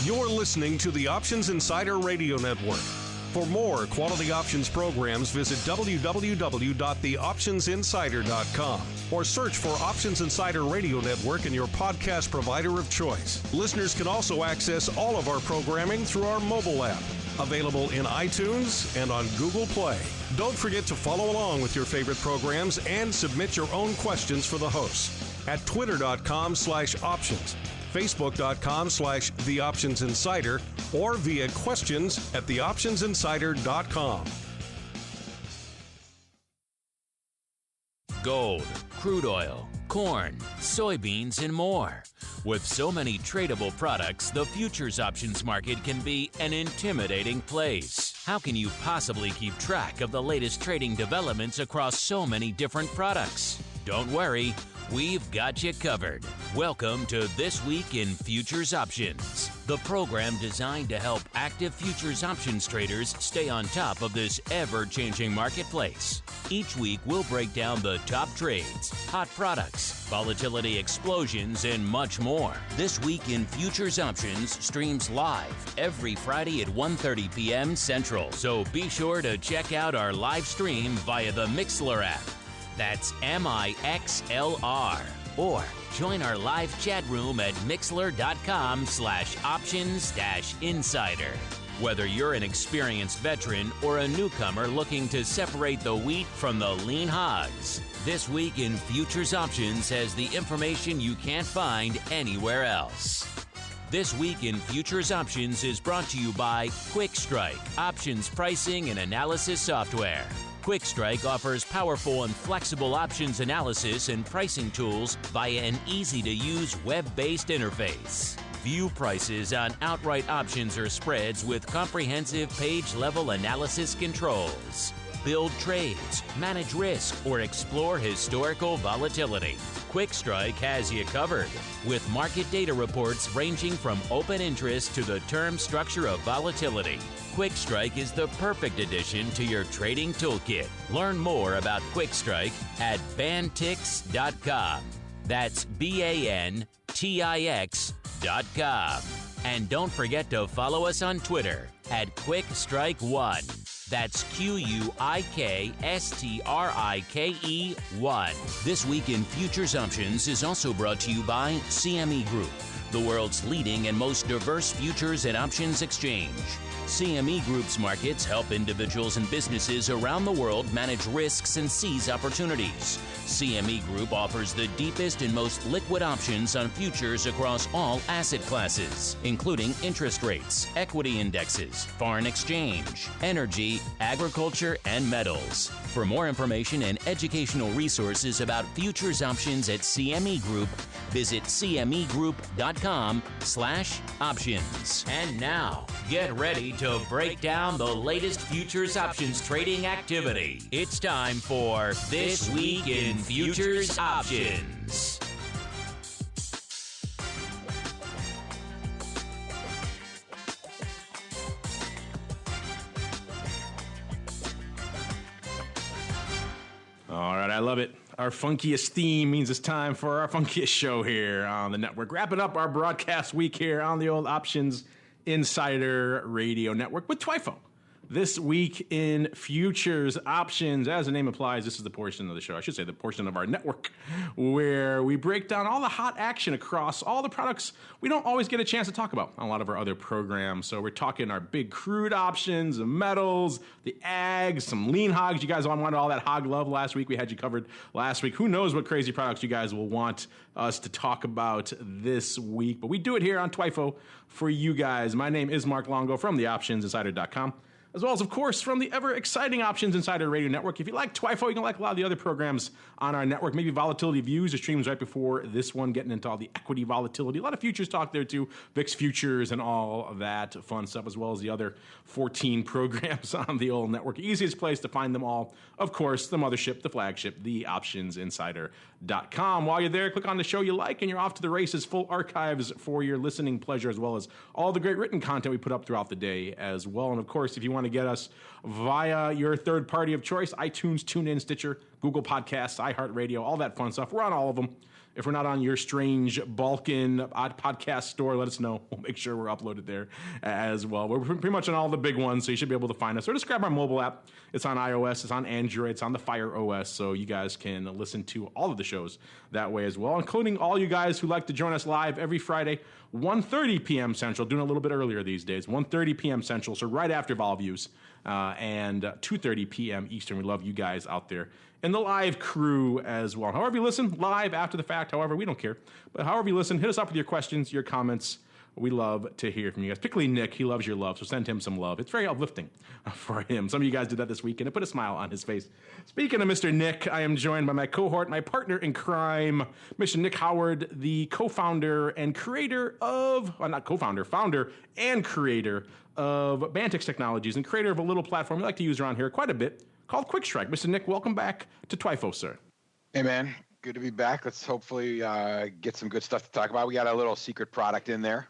You're listening to the Options Insider Radio Network. For more quality options programs, visit www.theoptionsinsider.com or search for Options Insider Radio Network in your podcast provider of choice. Listeners can also access all of our programming through our mobile app, available in iTunes and on Google Play. Don't forget to follow along with your favorite programs and submit your own questions for the hosts at twitter.com/options, facebook.com/theoptionsinsider, or via questions at theoptionsinsider.com. Gold, crude oil, corn, soybeans, and more. With so many tradable products, the futures options market can be an intimidating place. How can you possibly keep track of the latest trading developments across so many different products? Don't worry, we've got you covered. Welcome to This Week in Futures Options, the program designed to help active futures options traders stay on top of this ever-changing marketplace. Each week, we'll break down the top trades, hot products, volatility explosions, and much more. This Week in Futures Options streams live every Friday at 1:30 p.m. Central, so be sure to check out our live stream via the Mixlr app. That's MIXLR. Or join our live chat room at mixlr.com/options-insider. Whether you're an experienced veteran or a newcomer looking to separate the wheat from the lean hogs, This Week in Futures Options has the information you can't find anywhere else. This Week in Futures Options is brought to you by QuickStrike, options pricing and analysis software. QuickStrike offers powerful and flexible options analysis and pricing tools via an easy-to-use web-based interface. View prices on outright options or spreads with comprehensive page-level analysis controls. Build trades, manage risk, or explore historical volatility. QuickStrike has you covered with market data reports ranging from open interest to the term structure of volatility. QuickStrike is the perfect addition to your trading toolkit. Learn more about QuickStrike at bantix.com. That's BANTIX.com. And don't forget to follow us on Twitter at QuickStrike1. That's QUIKSTRIKE1. This Week in Futures Options is also brought to you by CME Group, the world's leading and most diverse futures and options exchange. CME Group's markets help individuals and businesses around the world manage risks and seize opportunities. CME Group offers the deepest and most liquid options on futures across all asset classes, including interest rates, equity indexes, foreign exchange, energy, agriculture, and metals. For more information and educational resources about futures options at CME Group, visit cmegroup.com/options. And now, get ready to break down the latest futures options trading activity. It's time for This Week in Futures Options. All right, I love it. Our funkiest theme means it's time for our funkiest show here on the network. Wrapping up our broadcast week here on the old Options Insider Radio Network with TWIFO. This Week in Futures Options, as the name implies, this is the portion of the show, I should say the portion of our network, where we break down all the hot action across all the products we don't always get a chance to talk about on a lot of our other programs. So we're talking our big crude options, the metals, the ags, some lean hogs. You guys all wanted all that hog love last week. We had you covered last week. Who knows what crazy products you guys will want us to talk about this week. But we do it here on TWIFO for you guys. My name is Mark Longo from theoptionsinsider.com. As well as, of course, from the ever-exciting Options Insider Radio Network. If you like TWIFO, you can like a lot of the other programs on our network. Maybe Volatility Views or streams right before this one, getting into all the equity volatility. A lot of futures talk there, too. VIX Futures and all of that fun stuff, as well as the other 14 programs on the old network. Easiest place to find them all, of course, the mothership, the flagship, theoptionsinsider.com. While you're there, click on the show you like, and you're off to the races. Full archives for your listening pleasure, as well as all the great written content we put up throughout the day as well. And, of course, if you want to get us via your third party of choice, iTunes, TuneIn, Stitcher, Google Podcasts, iHeartRadio, all that fun stuff. We're on all of them. If we're not on your strange Balkan podcast store, let us know. We'll make sure we're uploaded there as well. We're pretty much on all the big ones, so you should be able to find us. Or just grab our mobile app. It's on iOS, it's on Android, it's on the Fire OS, so you guys can listen to all of the shows that way as well, including all you guys who like to join us live every Friday, 1:30 p.m. Central, doing a little bit earlier these days, 1:30 p.m. Central, so right after Vol Views, and 2:30 p.m. Eastern. We love you guys out there and the live crew as well. However you listen, live, after the fact, however, we don't care. But however you listen, hit us up with your questions, your comments. We love to hear from you guys, particularly Nick. He loves your love, so send him some love. It's very uplifting for him. Some of you guys did that this week, and it put a smile on his face. Speaking of Mr. Nick, I am joined by my cohort, my partner in crime, Mr. Nick Howard, the co-founder and creator of, well, not co-founder, founder and creator of Bantix Technologies and creator of a little platform we like to use around here quite a bit called Quick Strike. Mr. Nick, welcome back to TWIFO, sir. Hey, man. Good to be back. Let's hopefully get some good stuff to talk about. We got a little secret product in there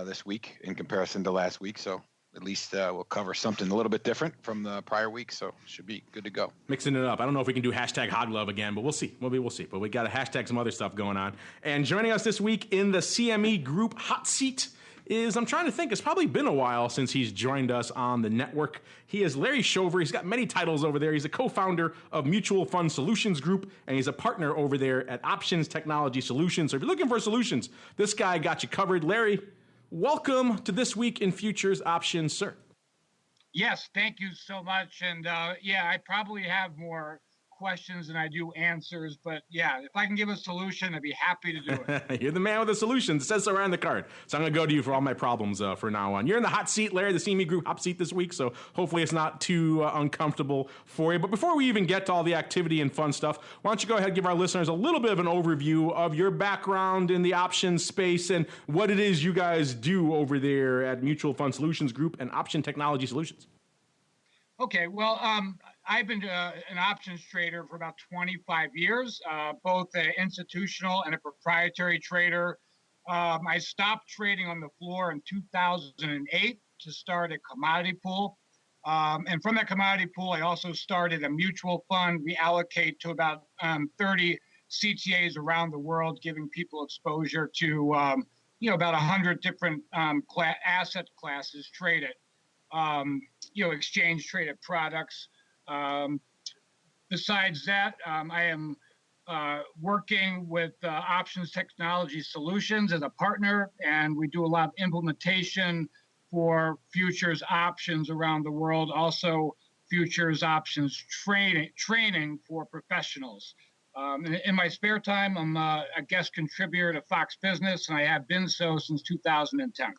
this week in comparison to last week, so at least we'll cover something a little bit different from the prior week, so should be good to go. Mixing it up. I don't know if we can do hashtag Hoglove again, but we'll see. Maybe we'll see. But we got to hashtag some other stuff going on. And joining us this week in the CME Group hot seat is, I'm trying to think, it's probably been a while since he's joined us on the network. He is Larry Shover. He's got many titles over there. He's a co-founder of Mutual Fund Solutions Group, and he's a partner over there at Options Technology Solutions. So if you're looking for solutions, this guy got you covered. Larry, welcome to This Week in Futures Options, sir. Yes, thank you so much. And yeah, I probably have more questions than I do answers, but yeah, if I can give a solution, I'd be happy to do it. You're the man with the solutions. It says so right on the card. So I'm going to go to you for all my problems for now on. You're in the hot seat, Larry, the CME Group hot seat this week, so hopefully it's not too uncomfortable for you. But before we even get to all the activity and fun stuff, why don't you go ahead and give our listeners a little bit of an overview of your background in the options space and what it is you guys do over there at Mutual Fund Solutions Group and Option Technology Solutions. Okay, well, I've been an options trader for about 25 years, both an institutional and a proprietary trader. I stopped trading on the floor in 2008 to start a commodity pool. And from that commodity pool, I also started a mutual fund. We allocate to about 30 CTAs around the world, giving people exposure to about 100 different asset classes traded. Exchange traded products. Besides that, I am working with Options Technology Solutions as a partner, and we do a lot of implementation for futures options around the world. Also, futures options training for professionhefty in my spare time, I'm a guest contributor to Fox Business, and I have been so since 2010.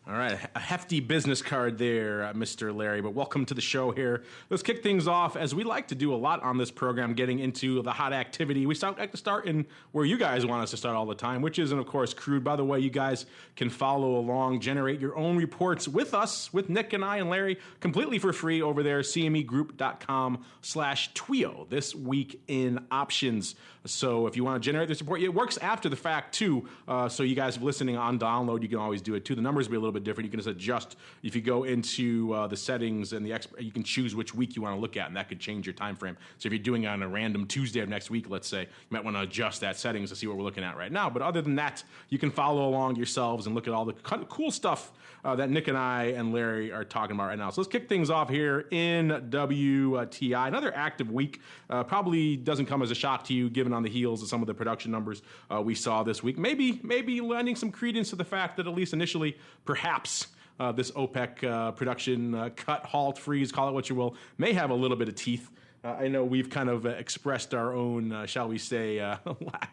All right, a hefty business card there, Mr. Larry, but welcome to the show here. Let's kick things off, as we like to do a lot on this program, getting into the hot activity. We like to start in where you guys want us to start all the time, which is, of course, crude. By the way, you guys can follow along, generate your own reports with us, with Nick and I and Larry, completely for free over there, cmegroup.com/TWIO, This Week in Options. So if you want to generate this report, it works after the fact, too. So you guys listening on download, you can always do it, too. The numbers will be a little bit different. You can just adjust. If you go into the settings and you can choose which week you want to look at, and that could change your time frame. So if you're doing it on a random Tuesday of next week, let's say, you might want to adjust that settings to see what we're looking at right now. But other than that, you can follow along yourselves and look at all the cool stuff that Nick and I and Larry are talking about right now. So let's kick things off here in WTI. Another active week. Probably doesn't come as a shock to you, given on the heels of some of the production numbers we saw this week. Maybe lending some credence to the fact that at least initially, perhaps this OPEC production cut, halt, freeze, call it what you will, may have a little bit of teeth. I know we've kind of expressed our own, shall we say,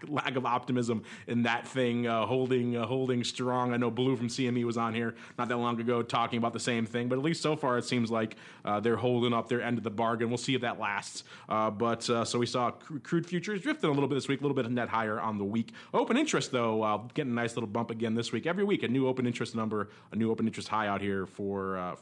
lack of optimism in that thing, holding strong. I know Blue from CME was on here not that long ago talking about the same thing, but at least so far it seems like they're holding up their end of the bargain. We'll see if that lasts. So we saw crude futures drifting a little bit this week, a little bit of net higher on the week. Open interest, though, getting a nice little bump again this week. Every week, a new open interest number, a new open interest high out here for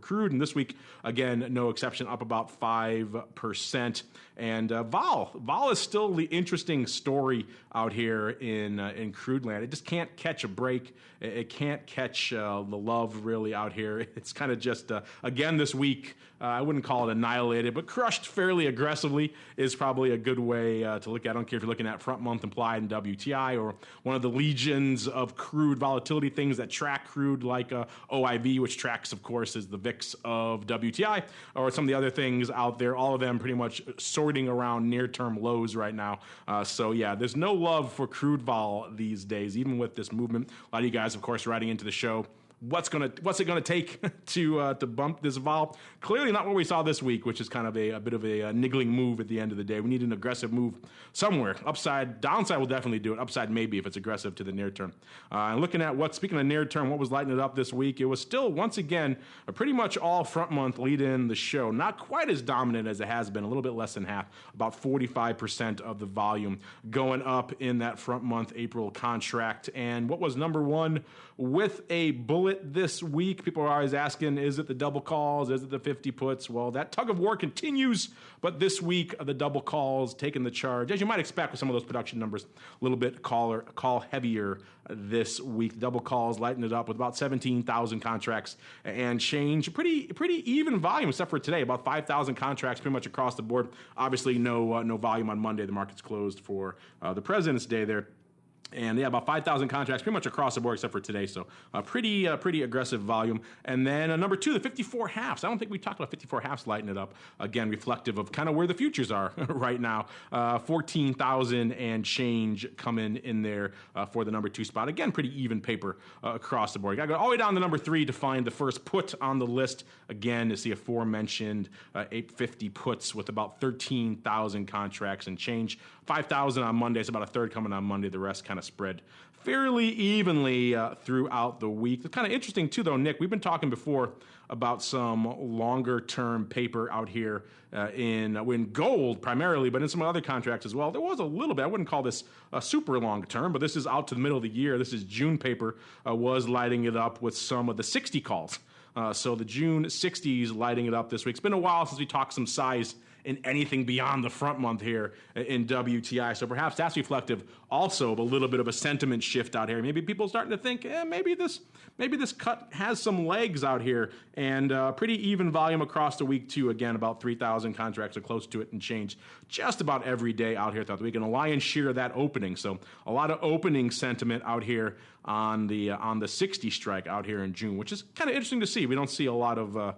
crude. And this week, again, no exception, up about 5%. 0.8%. And vol is still the interesting story out here in crude land. It just can't catch a break. It can't catch the love really out here. It's kind of just, again, this week, I wouldn't call it annihilated, but crushed fairly aggressively is probably a good way to look at it. I don't care if you're looking at front month implied in WTI or one of the legions of crude volatility things that track crude like OIV, which tracks, of course, is the VIX of WTI, or some of the other things out there, all of them pretty much sorting around near-term lows right now. So yeah, there's no love for crude vol these days, even with this movement. A lot of you guys, of course, writing into the show, what's it gonna take to bump this vol? Clearly not what we saw this week, which is kind of a bit of a niggling move at the end of the day. We need an aggressive move somewhere. Upside, downside will definitely do it. Upside maybe if it's aggressive to the near term. And looking at speaking of near term, what was lighting it up this week? It was still once again a pretty much all front month lead in the show. Not quite as dominant as it has been. A little bit less than half. About 45% of the volume going up in that front month April contract. And what was number one with a bullet this week? People are always asking, is it the double calls? Is it the 50 puts? Well, that tug of war continues, but this week the double calls taking the charge, as you might expect with some of those production numbers, a little bit call heavier this week. The double calls lighten it up with about 17,000 contracts and change. Pretty even volume, except for today, about 5,000 contracts pretty much across the board. Obviously, no volume on Monday. The market's closed for the President's Day there. And yeah, about 5,000 contracts pretty much across the board except for today. So pretty aggressive volume. And then number two, the 54 halves. I don't think we talked about 54 halves lighting it up. Again, reflective of kind of where the futures are right now. 14,000 and change coming in there for the number two spot. Again, pretty even paper across the board. You got to go all the way down to number three to find the first put on the list. Again, to see aforementioned 850 puts with about 13,000 contracts and change. 5,000 on Monday. It's about a third coming on Monday. The rest kind of spread fairly evenly throughout the week. It's kind of interesting too, though, Nick. We've been talking before about some longer-term paper out here in gold primarily, but in some other contracts as well. There was a little bit. I wouldn't call this super long-term, but this is out to the middle of the year. This is June paper was lighting it up with some of the 60 calls. So the June 60s lighting it up this week. It's been a while since we talked some size in anything beyond the front month here in WTI. So perhaps that's reflective also of a little bit of a sentiment shift out here. Maybe people starting to think, maybe this cut has some legs out here, and pretty even volume across the week too. Again, about 3,000 contracts are close to it and change just about every day out here throughout the week. And a lion's share of that opening. So a lot of opening sentiment out here on the 60 strike out here in June, which is kind of interesting to see. We don't see a lot of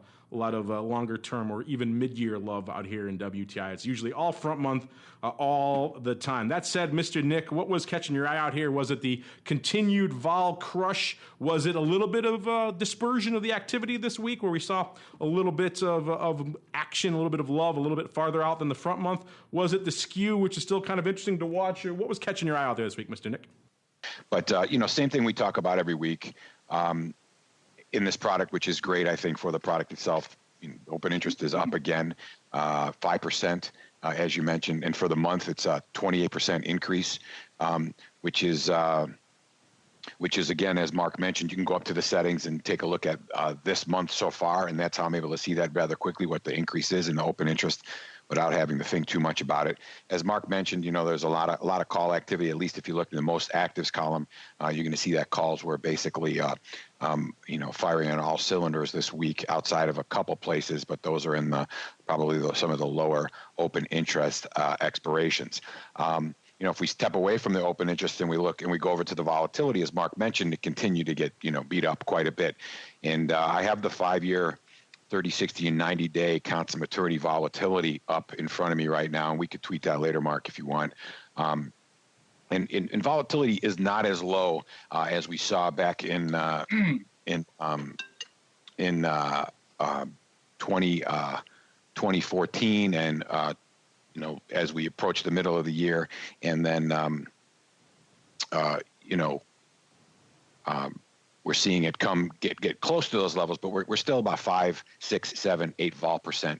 longer term or even mid-year love out here in WTI. It's usually all front month all the time. That said, Mr. Nick, what was catching your eye out here? Was it the continued vol crush? Was it a little bit of dispersion of the activity this week where we saw a little bit of action, a little bit of love, a little bit farther out than the front month? Was it the skew, which is still kind of interesting to watch? Or what was catching your eye out there this week, Mr. Nick? But, same thing we talk about every week. In this product, which is great, I think, for the product itself. Open interest is up again, 5%, as you mentioned. And for the month, it's a 28% increase, which is, again, as Mark mentioned, you can go up to the settings and take a look at this month so far. And that's how I'm able to see that rather quickly, what the increase is in the open interest without having to think too much about it. As Mark mentioned, there's a lot of call activity. At least if you look in the most actives column, you're going to see that calls were basically, firing on all cylinders this week outside of a couple places, but those are in some of the lower open interest expirations. If we step away from the open interest and we look and we go over to the volatility, as Mark mentioned, it continued to get, beat up quite a bit. And I have the 5-year 30, 60, and 90-day constant maturity volatility up in front of me right now, and we could tweet that later, Mark, if you want. And volatility is not as low as we saw back in 2014, and as we approach the middle of the year, and then we're seeing it get close to those levels, but we're still about 5, 6, 7, 8 vol%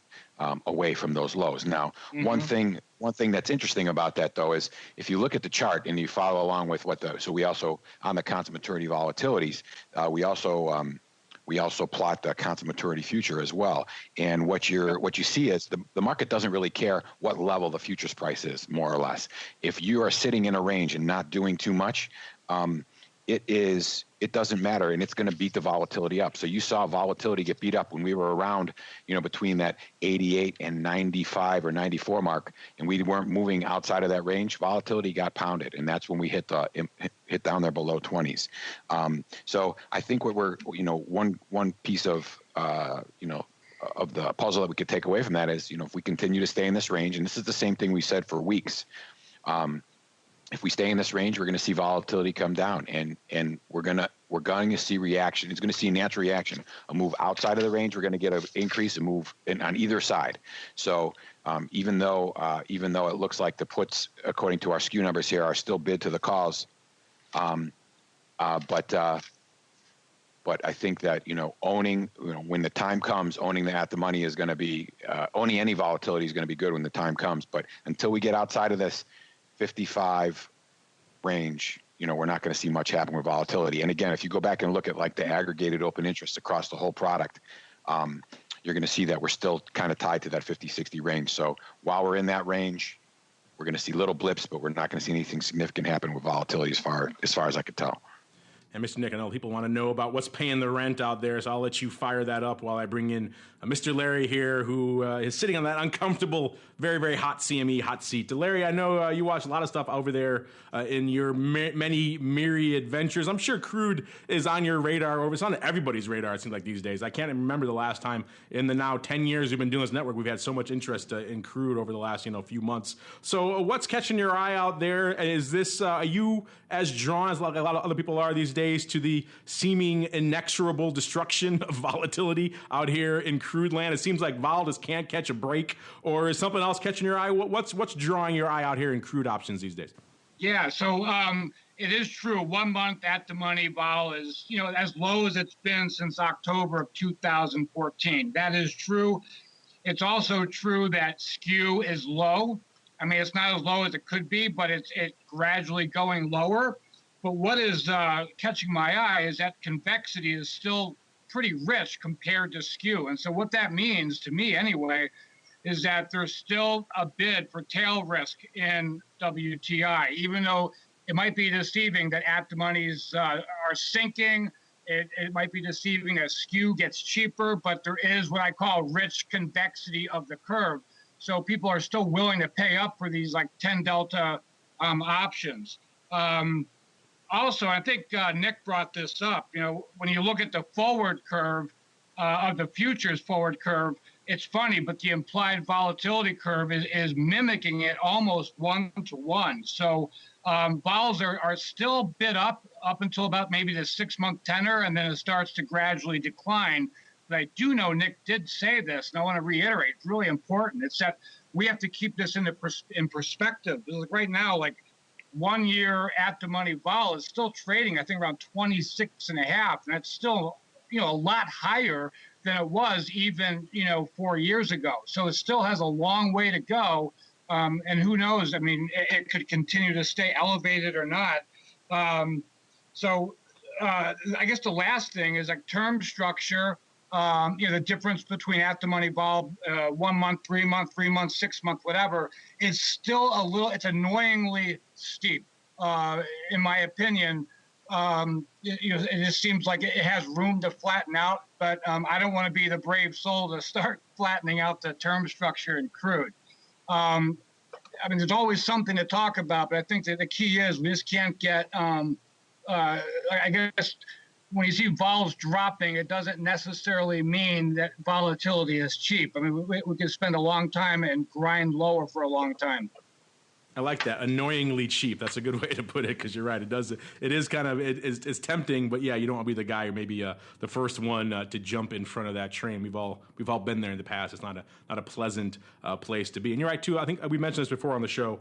away from those lows. Now, one thing that's interesting about that, though, is if you look at the chart and you follow along with so we also, on the constant maturity volatilities, we also we also plot the constant maturity future as well. And what you see is the market doesn't really care what level the futures price is, more or less. If you are sitting in a range and not doing too much, it doesn't matter, and it's going to beat the volatility up. So you saw volatility get beat up when we were around, between that 88 and 95 or 94 mark, and we weren't moving outside of that range. Volatility got pounded, and that's when we hit down there below 20s. So I think what we're, one piece of, of the puzzle that we could take away from that is, if we continue to stay in this range, and this is the same thing we said for weeks. If we stay in this range, we're going to see volatility come down, and we're going to see reaction. It's going to see natural reaction. A move outside of the range, we're going to get an increase and move on either side. So even though it looks like the puts, according to our skew numbers here, are still bid to the calls, but I think that owning, when the time comes, owning the at the money is going to be owning any volatility is going to be good when the time comes. But until we get outside of this 55 range, we're not going to see much happen with volatility. And again, if you go back and look at like the aggregated open interest across the whole product, you're going to see that we're still kind of tied to that 50-60 range. So while we're in that range, we're going to see little blips, but we're not going to see anything significant happen with volatility as far as I could tell. And Mr. Nick, I know people want to know about what's paying the rent out there, so I'll let you fire that up while I bring in Mr. Larry here, who is sitting on that uncomfortable, very, very hot CME hot seat. Larry, I know you watch a lot of stuff over there in your many myriad ventures. I'm sure crude is on your radar, or it's on everybody's radar, it seems like these days. I can't remember the last time in the now 10 years we've been doing this network, we've had so much interest in crude over the last few months. So what's catching your eye out there? Is this, are you as drawn as a lot of other people are these days to the seeming inexorable destruction of volatility out here in crude land? It seems like vol just can't catch a break, or is something else catching your eye? What's drawing your eye out here in crude options these days? Yeah, so it is true. 1 month at the money vol is, as low as it's been since October of 2014. That is true. It's also true that skew is low. I mean, it's not as low as it could be, but it's gradually going lower. But what is catching my eye is that convexity is still pretty rich compared to skew. And so what that means, to me anyway, is that there's still a bid for tail risk in WTI, even though it might be deceiving that at the monies are sinking. It might be deceiving that skew gets cheaper, but there is what I call rich convexity of the curve. So people are still willing to pay up for these like 10 delta options. Also, I think Nick brought this up. When you look at the forward curve of the futures forward curve, it's funny, but the implied volatility curve is mimicking it almost 1-to-1. So vols are still bid up until about maybe the 6-month tenor, and then it starts to gradually decline. But I do know Nick did say this, and I want to reiterate, it's really important. It's that we have to keep this in perspective. Like right now, like 1 year at the money vol is still trading, I think, around 26.5, and that's still, a lot higher than it was even, 4 years ago. So it still has a long way to go. And who knows? I mean, it could continue to stay elevated or not. So I guess the last thing is like term structure. The difference between at the money vol, 1 month, 3 month, 3 month, 6 month, whatever, is still it's annoyingly steep, in my opinion. It just seems like it has room to flatten out, but I don't want to be the brave soul to start flattening out the term structure in crude. I mean, there's always something to talk about, but I think that the key is we just can't get, I guess, when you see vols dropping, it doesn't necessarily mean that volatility is cheap. I mean, we could spend a long time and grind lower for a long time. I like that. Annoyingly cheap. That's a good way to put it, because you're right. It is kind of, it's tempting, but yeah, you don't want to be the guy or maybe the first one to jump in front of that train. We've all been there in the past. It's not a pleasant place to be. And you're right too. I think we mentioned this before on the show.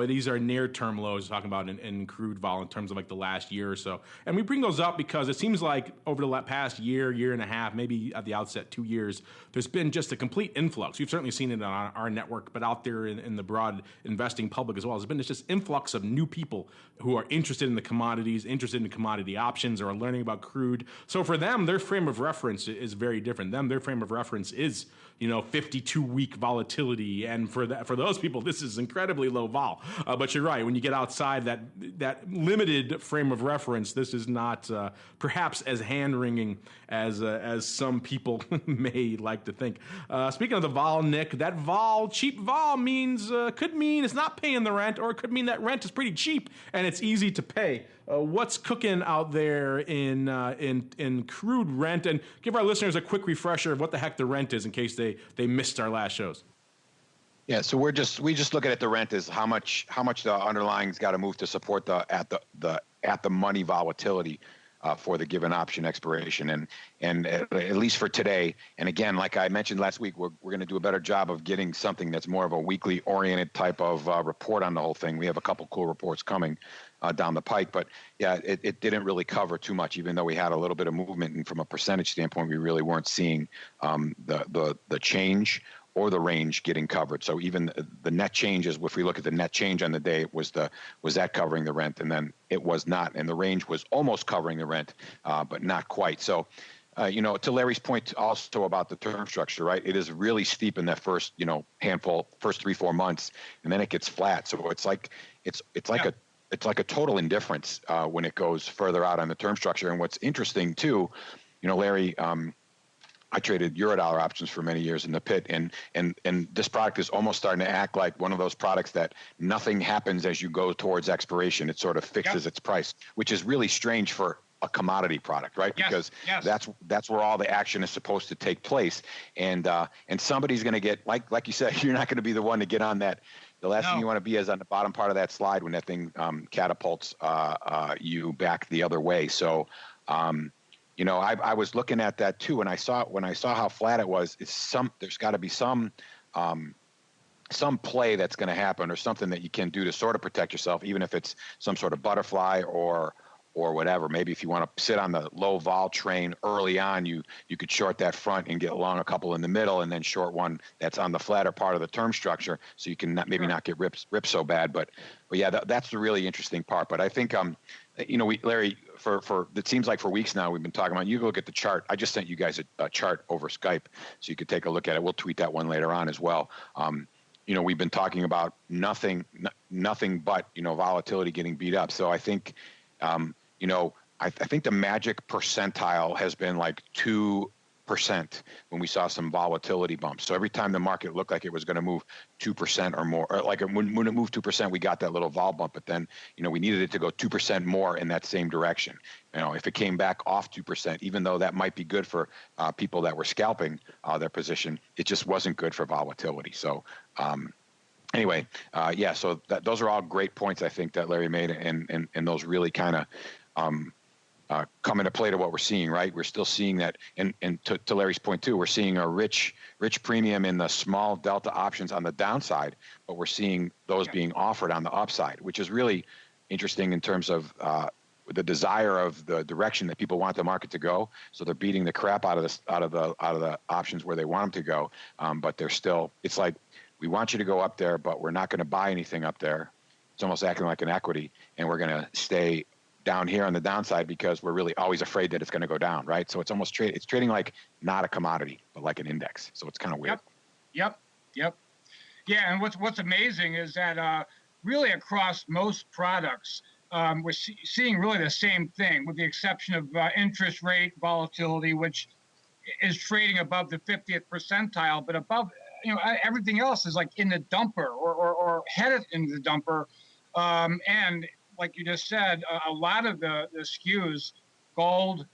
These are near-term lows talking about in crude vol in terms of like the last year or so. And we bring those up because it seems like over the past year and a half, maybe at the outset 2 years, there's been just a complete influx. We've certainly seen it on our network, but out there in the broad investing public, public as well. There's been this just influx of new people who are interested in the commodities, interested in commodity options, or are learning about crude. So for them, their frame of reference is very different. Their frame of reference is 52-week volatility, and for those people, this is incredibly low vol. But you're right. When you get outside that limited frame of reference, this is not perhaps as hand-wringing as some people may like to think. Speaking of the vol, Nick, that vol, cheap vol could mean it's not paying the rent, or it could mean that rent is pretty cheap and it's easy to pay. What's cooking out there in crude rent? And give our listeners a quick refresher of what the heck the rent is in case they missed our last shows. Yeah, so we just look at the rent as how much the underlying's got to move to support the at the money volatility for the given option expiration, and at least for today. And again, like I mentioned last week, we're going to do a better job of getting something that's more of a weekly oriented type of report on the whole thing. We have a couple cool reports coming down the pike, but yeah, it didn't really cover too much, even though we had a little bit of movement. And from a percentage standpoint, we really weren't seeing the change or the range getting covered. So even the net changes, if we look at the net change on the day, was that covering the rent? And then it was not, and the range was almost covering the rent, but not quite. So, to Larry's point also about the term structure, right? It is really steep in that first, handful, first 3-4 months, and then it gets flat. So it's like a total indifference when it goes further out on the term structure. And what's interesting too, Larry, I traded Eurodollar options for many years in the pit, and this product is almost starting to act like one of those products that nothing happens as you go towards expiration. It sort of fixes its price, which is really strange for a commodity product, right? Yes, because that's where all the action is supposed to take place, and somebody's going to get, like you said, you're not going to be the one to get on that. The last thing you want to be is on the bottom part of that slide when that thing catapults you back the other way. So. I was looking at that too, and when I saw how flat it was, there's got to be some play that's going to happen, or something that you can do to sort of protect yourself, even if it's some sort of butterfly or whatever. Maybe if you want to sit on the low vol train early on, you could short that front and get long a couple in the middle, and then short one that's on the flatter part of the term structure, so you can not get ripped so bad. But yeah, that's the really interesting part. But I think Larry, for it seems like for weeks now we've been talking about. You look at the chart. I just sent you guys a chart over Skype, so you could take a look at it. We'll tweet that one later on as well. We've been talking about nothing but volatility getting beat up. So I think I think the magic percentile has been like 2% when we saw some volatility bumps. So every time the market looked like it was going to move 2% or more, or like when it moved 2%, we got that little vol bump. But then, we needed it to go 2% more in that same direction. If it came back off 2%, even though that might be good for people that were scalping their position, it just wasn't good for volatility. So anyway, so those are all great points, I think, that Larry made, and those really kind of come into play to what we're seeing, right? We're still seeing that, and to Larry's point too, we're seeing a rich premium in the small delta options on the downside, but we're seeing those being offered on the upside, which is really interesting in terms of the desire of the direction that people want the market to go. So they're beating the crap out of the options where they want them to go, but they're still. It's like, we want you to go up there, but we're not going to buy anything up there. It's almost acting like an equity, and we're going to stay down here on the downside because we're really always afraid that it's going to go down, right? So it's almost it's trading like not a commodity, but like an index. So it's kind of weird. Yep. Yeah, and what's amazing is that really across most products, we're seeing really the same thing, with the exception of interest rate volatility, which is trading above the 50th percentile, but above. Everything else is like in the dumper or headed into the dumper. And like you just said, a lot of the skews, gold,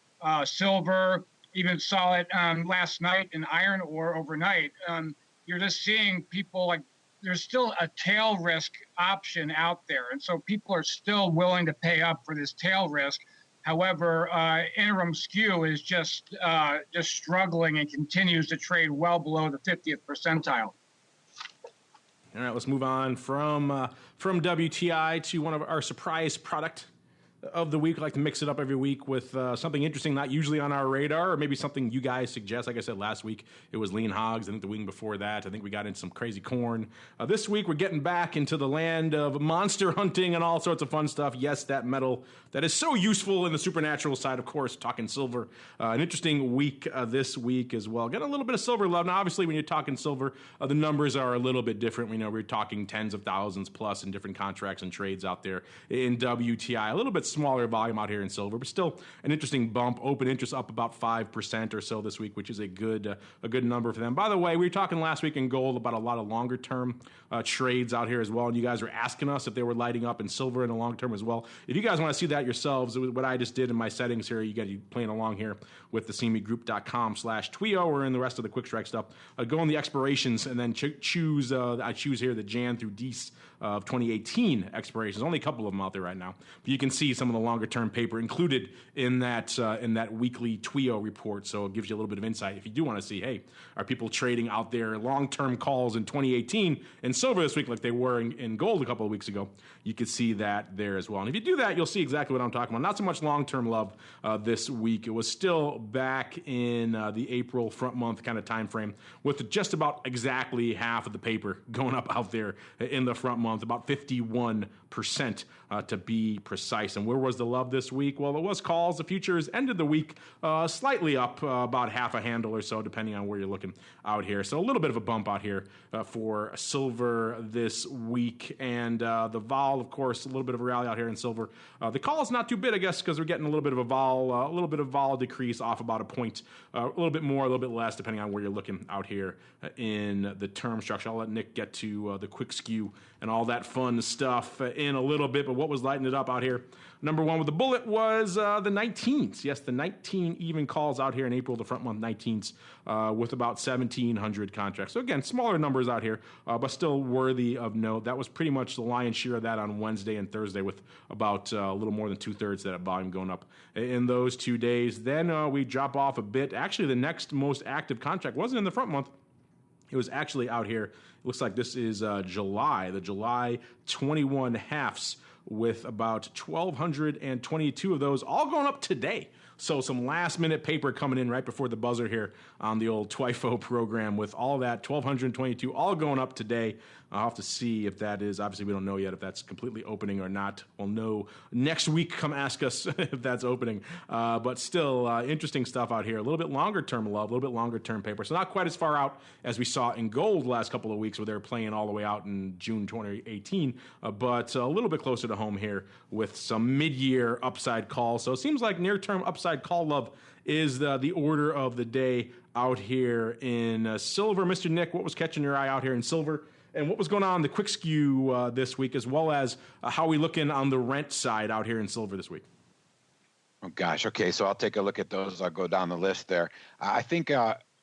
silver, even saw it last night in iron ore overnight. You're just seeing people like there's still a tail risk option out there. And so people are still willing to pay up for this tail risk. However, interim skew is just struggling and continues to trade well below the 50th percentile. All right, let's move on from WTI to one of our surprise product of the week. I like to mix it up every week with something interesting, not usually on our radar, or maybe something you guys suggest. Like I said, last week it was lean hogs. I think the week before that, I think we got into some crazy corn. This week we're getting back into the land of monster hunting and all sorts of fun stuff. Yes, that metal that is so useful in the supernatural side, of course, talking silver. An interesting week this week as well. Got a little bit of silver love. Now, obviously, when you're talking silver, the numbers are a little bit different. We know we're talking tens of thousands plus in different contracts and trades out there in WTI. A little bit smaller volume out here in silver, but still an interesting bump. Open interest up about 5% or so this week, which is a good number for them. By the way, we were talking last week in gold about a lot of longer term trades out here as well, and you guys were asking us if they were lighting up in silver in the long term as well. If you guys want to see that yourselves, what I just did in my settings here, you got you playing along here with the CMEgroup.com/TWIO or in the rest of the quick strike stuff. Go on the expirations and then choose. I choose here the Jan through Dec of 2018 expirations. Only a couple of them out there right now, but you can see some of the longer term paper included in that weekly TWIO report. So it gives you a little bit of insight if you do want to see, hey, are people trading out there long term calls in 2018 in silver this week like they were in gold a couple of weeks ago? You can see that there as well. And if you do that, you'll see exactly what I'm talking about. Not so much long term love this week. It was still back in the April front month kind of time frame with just about exactly half of the paper going up out there in the front month, about 51% to be precise. And where was the love this week? Well, it was calls. The futures ended the week slightly up about half a handle or so, depending on where you're looking out here. So a little bit of a bump out here for silver this week. And the vol, of course, a little bit of a rally out here in silver. The call is not too big, I guess, because we're getting a little bit of a vol decrease off about a point, a little bit more, a little bit less, depending on where you're looking out here in the term structure. I'll let Nick get to the quick skew and all that fun stuff in a little bit. But what was lighting it up out here? Number one with the bullet was the 19s. Yes, the 19 even calls out here in April, the front month 19s, with about 1,700 contracts. So again, smaller numbers out here, but still worthy of note. That was pretty much the lion's share of that on Wednesday and Thursday, with about a little more than 2/3 of that volume going up in those 2 days. Then we drop off a bit. Actually, the next most active contract wasn't in the front month. It was actually out here. It looks like this is July, the July 21 halves, with about 1,222 of those all going up today. So some last minute paper coming in right before the buzzer here on the old TWIFO program, with all that 1,222 all going up today. I'll have to see if that is, obviously we don't know yet if that's completely opening or not. We'll know next week. Come ask us if that's opening. But still interesting stuff out here. A little bit longer term love, a little bit longer term paper. So not quite as far out as we saw in gold the last couple of weeks where they were playing all the way out in June 2018, but a little bit closer to home here with some mid-year upside calls. So it seems like near-term upside call love is the order of the day out here in silver. Mr. Nick, what was catching your eye out here in silver? And what was going on in the quick skew this week, as well as how we looking on the rent side out here in silver this week? Oh, gosh. Okay, so I'll take a look at those. I'll go down the list there. I think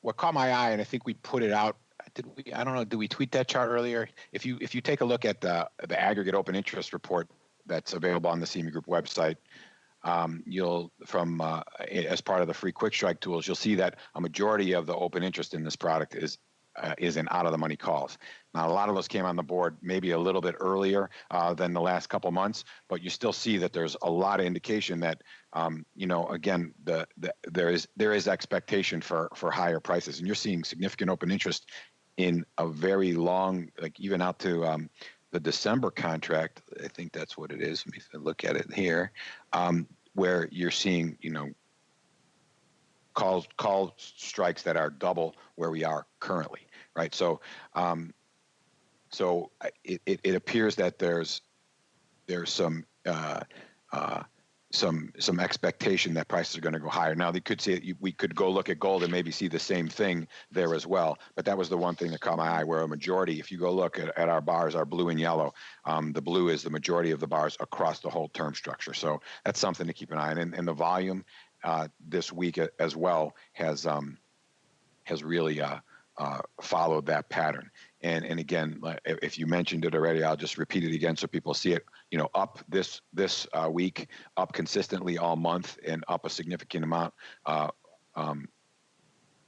what caught my eye, and I think we put it out, I don't know, did we tweet that chart earlier? If you take a look at the aggregate open interest report that's available on the CME Group website, you'll as part of the free quick strike tools, you'll see that a majority of the open interest in this product is in out of the money calls. Now, a lot of those came on the board maybe a little bit earlier than the last couple months, but you still see that there's a lot of indication that, again, there is expectation for higher prices, and you're seeing significant open interest in a very long, like even out to the December contract. I think that's what it is. Let me look at it here, where you're seeing, call strikes that are double where we are currently, right? So, it appears that there's some expectation that prices are going to go higher. Now, we could go look at gold and maybe see the same thing there as well. But that was the one thing that caught my eye, where a majority, if you go look at our bars, our blue and yellow, the blue is the majority of the bars across the whole term structure. So that's something to keep an eye on. And the volume this week as well has really followed that pattern. And again, if you mentioned it already, I'll just repeat it again so people see it. Up this week, up consistently all month, and up a significant amount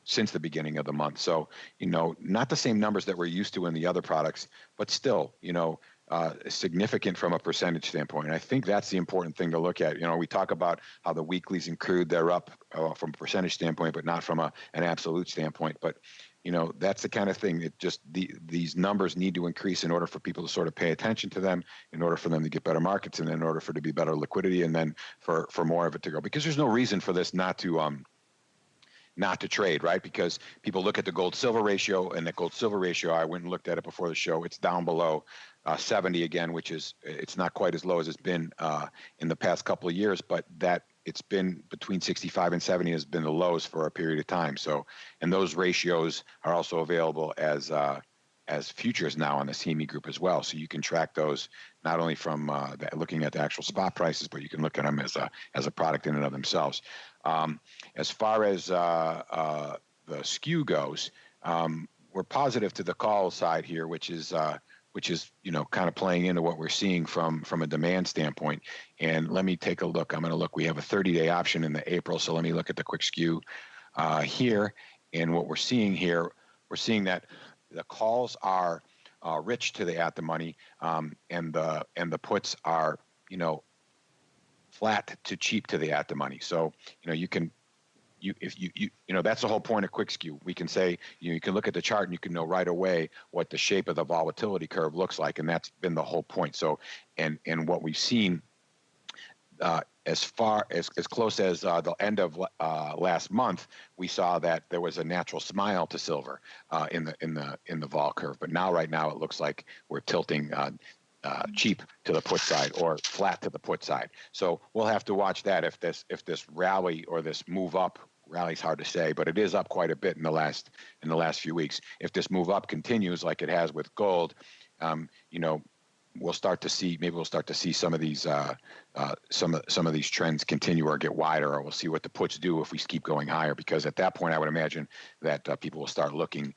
since the beginning of the month. So, not the same numbers that we're used to in the other products, but still, significant from a percentage standpoint. And I think that's the important thing to look at. We talk about how the weeklies and crude, they're up from a percentage standpoint, but not from an absolute standpoint. But that's the kind of thing. It just these numbers need to increase in order for people to sort of pay attention to them, in order for them to get better markets, and then in order for there to be better liquidity, and then for more of it to go. Because there's no reason for this not to trade, right? Because people look at the gold-silver ratio, and the gold-silver ratio, I went and looked at it before the show. It's down below 70 again, which is, it's not quite as low as it's been in the past couple of years, but that it's been between 65 and 70 has been the lows for a period of time. So, and those ratios are also available as futures now on the CME group as well. So you can track those not only from looking at the actual spot prices, but you can look at them as a product in and of themselves. As far as the skew goes, we're positive to the call side here, which is kind of playing into what we're seeing from a demand standpoint. And let me take a look. I'm going to look. We have a 30-day option in the April, so let me look at the quick skew here. And what we're seeing here, we're seeing that the calls are rich to the at the money, and the puts are flat to cheap to the at the money. So that's the whole point of quick skew. We can say you can look at the chart and you can know right away what the shape of the volatility curve looks like, and that's been the whole point. So and what we've seen as far as close as the end of last month, we saw that there was a natural smile to silver in the vol curve. But right now it looks like we're tilting cheap to the put side or flat to the put side. So we'll have to watch that if this rally or this move up. Rally's hard to say, but it is up quite a bit in the last few weeks. If this move up continues like it has with gold, we'll start to see some of these some of these trends continue or get wider, or we'll see what the puts do if we keep going higher. Because at that point, I would imagine that people will start looking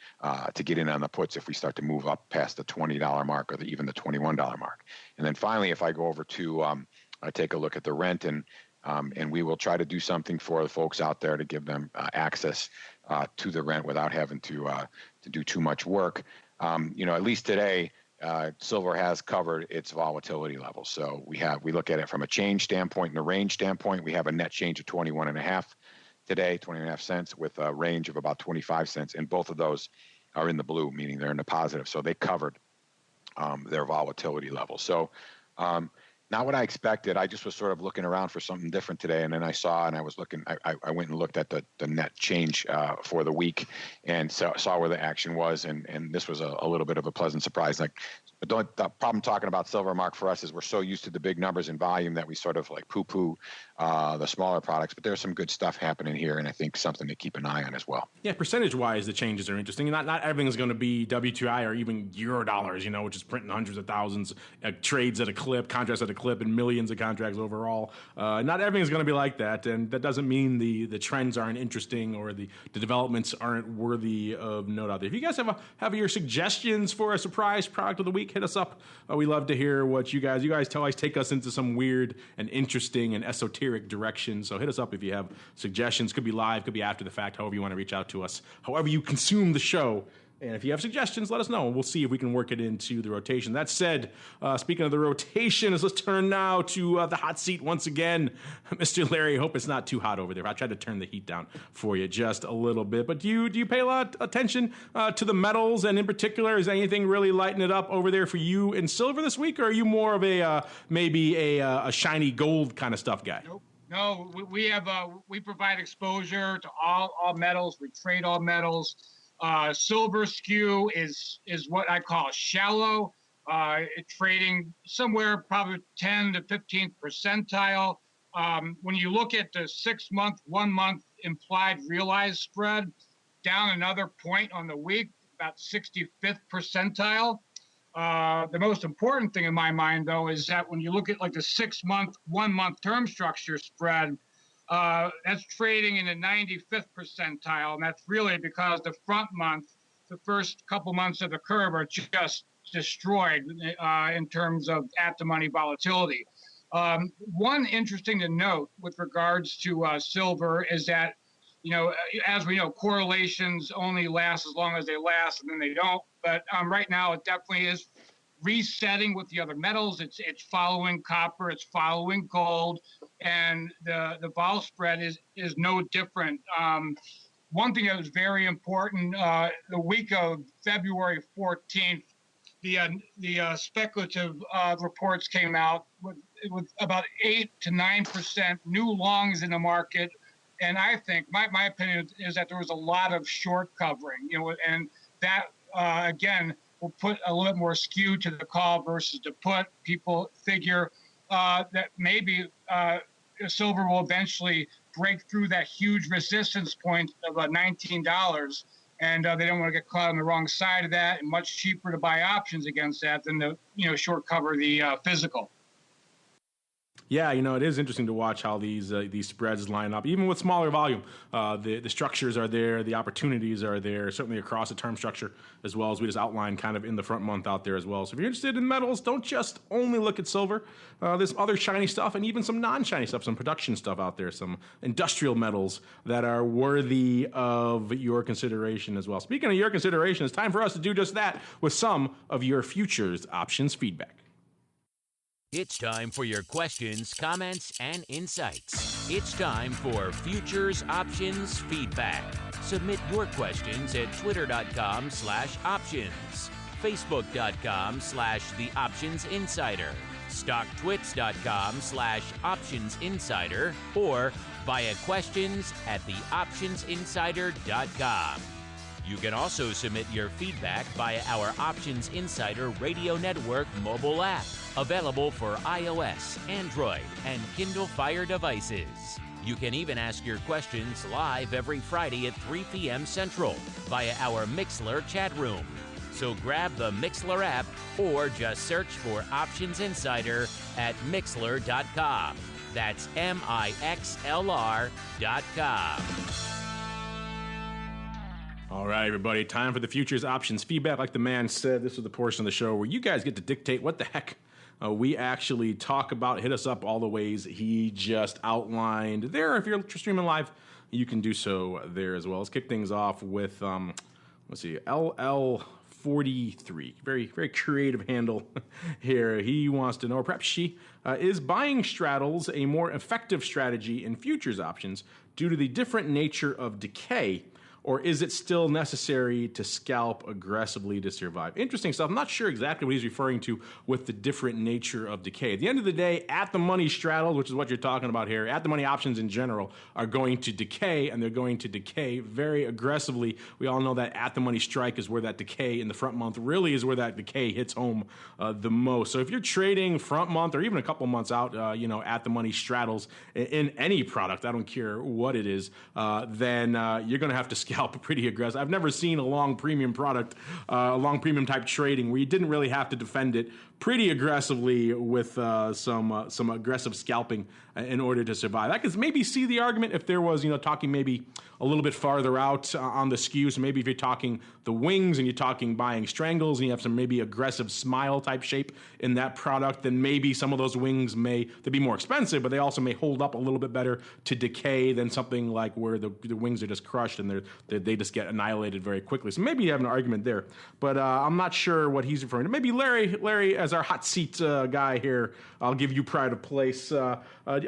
to get in on the puts if we start to move up past the $20 mark or even the $21 mark. And then finally, if I go over to I take a look at the rent, and we will try to do something for the folks out there to give them access to the rent without having to do too much work. At least today, silver has covered its volatility level. So we look at it from a change standpoint and a range standpoint. We have a net change of 21.5 today, 20.5 cents, with a range of about 25 cents, and both of those are in the blue, meaning they're in the positive. So they covered their volatility level. So not what I expected. I just was sort of looking around for something different today, and then I saw, and I was looking. I went and looked at the net change for the week, and saw where the action was, and this was a little bit of a pleasant surprise. But the problem talking about silver, Mark, for us is we're so used to the big numbers in volume that we sort of like poo-poo the smaller products. But there's some good stuff happening here, and I think something to keep an eye on as well. Yeah, percentage-wise, the changes are interesting. Not everything is going to be WTI or even Eurodollars, which is printing hundreds of thousands, trades at a clip, contracts at a clip, and millions of contracts overall. Not everything is going to be like that, and that doesn't mean the trends aren't interesting or the developments aren't worthy of note out there. If you guys have your suggestions for a surprise product of the week, hit us up. We love to hear what you guys always take us into some weird and interesting and esoteric direction. So hit us up if you have suggestions. Could be live, could be after the fact, however you want to reach out to us, however you consume the show. And if you have suggestions, let us know, and we'll see if we can work it into the rotation. That said, speaking of the rotation, let's turn now to the hot seat once again. Mr. Larry, I hope it's not too hot over there. I tried to turn the heat down for you just a little bit. But do you pay a lot of attention to the metals, and in particular, is anything really lighting it up over there for you in silver this week, or are you more of maybe a shiny gold kind of stuff guy? Nope. No, we provide exposure to all metals. We trade all metals. Silver skew is what I call shallow, trading somewhere probably 10 to 15th percentile. When you look at the 6 month, 1 month implied realized spread, down another point on the week, about 65th percentile. The most important thing in my mind, though, is that when you look at like the 6 month, 1 month term structure spread, that's trading in the 95th percentile, and that's really because the front month, the first couple months of the curve, are just destroyed in terms of at-the-money volatility. One interesting to note with regards to silver is that, as we know, correlations only last as long as they last, and then they don't. But right now, it definitely is resetting with the other metals. It's following copper, it's following gold, and the vol spread is no different. One thing that was very important, the week of February 14th, the speculative reports came out with about 8 to 9% new longs in the market, and I think my opinion is that there was a lot of short covering, and that again will put a little bit more skew to the call versus the put. People figure that maybe silver will eventually break through that huge resistance point of $19. And they don't want to get caught on the wrong side of that, and much cheaper to buy options against that than to short cover the physical. Yeah, it is interesting to watch how these spreads line up, even with smaller volume. The structures are there, the opportunities are there, certainly across the term structure, as well as we just outlined kind of in the front month out there as well. So if you're interested in metals, don't just only look at silver. There's other shiny stuff and even some non-shiny stuff, some production stuff out there, some industrial metals that are worthy of your consideration as well. Speaking of your consideration, it's time for us to do just that with some of your futures options feedback. It's time for your questions, comments, and insights. It's time for Futures Options Feedback. Submit your questions at twitter.com/options, facebook.com/theoptionsinsider, stocktwits.com/optionsinsider, or via questions at theoptionsinsider.com. You can also submit your feedback via our Options Insider Radio Network mobile app, available for iOS, Android, and Kindle Fire devices. You can even ask your questions live every Friday at 3 p.m. Central via our Mixlr chat room. So grab the Mixlr app or just search for Options Insider at Mixlr.com. That's MIXLR.com. All right, everybody, time for the futures options feedback. Like the man said, this is the portion of the show where you guys get to dictate what the heck we actually talk about. Hit us up all the ways he just outlined there. If you're streaming live, you can do so there as well. Let's kick things off with, let's see, LL43. Very, very creative handle here. He wants to know, or perhaps she, is buying straddles a more effective strategy in futures options due to the different nature of decay? Or is it still necessary to scalp aggressively to survive? Interesting stuff. I'm not sure exactly what he's referring to with the different nature of decay. At the end of the day, at-the-money straddles, which is what you're talking about here, at-the-money options in general are going to decay, and they're going to decay very aggressively. We all know that at-the-money strike is where that decay in the front month really is where that decay hits home the most. So if you're trading front month or even a couple months out, at-the-money straddles in any product, I don't care what it is, then you're going to have to scalp pretty aggressive. I've never seen a long premium product, a long premium type trading where you didn't really have to defend it pretty aggressively with some aggressive scalping in order to survive. I could maybe see the argument if there was, talking maybe a little bit farther out on the skew. So maybe if you're talking the wings and you're talking buying strangles and you have some maybe aggressive smile type shape in that product, then maybe some of those wings they'd be more expensive, but they also may hold up a little bit better to decay than something like where the wings are just crushed and they just get annihilated very quickly. So maybe you have an argument there, but I'm not sure what he's referring to. Maybe Larry, as our hot seat guy here, I'll give you pride of place. Do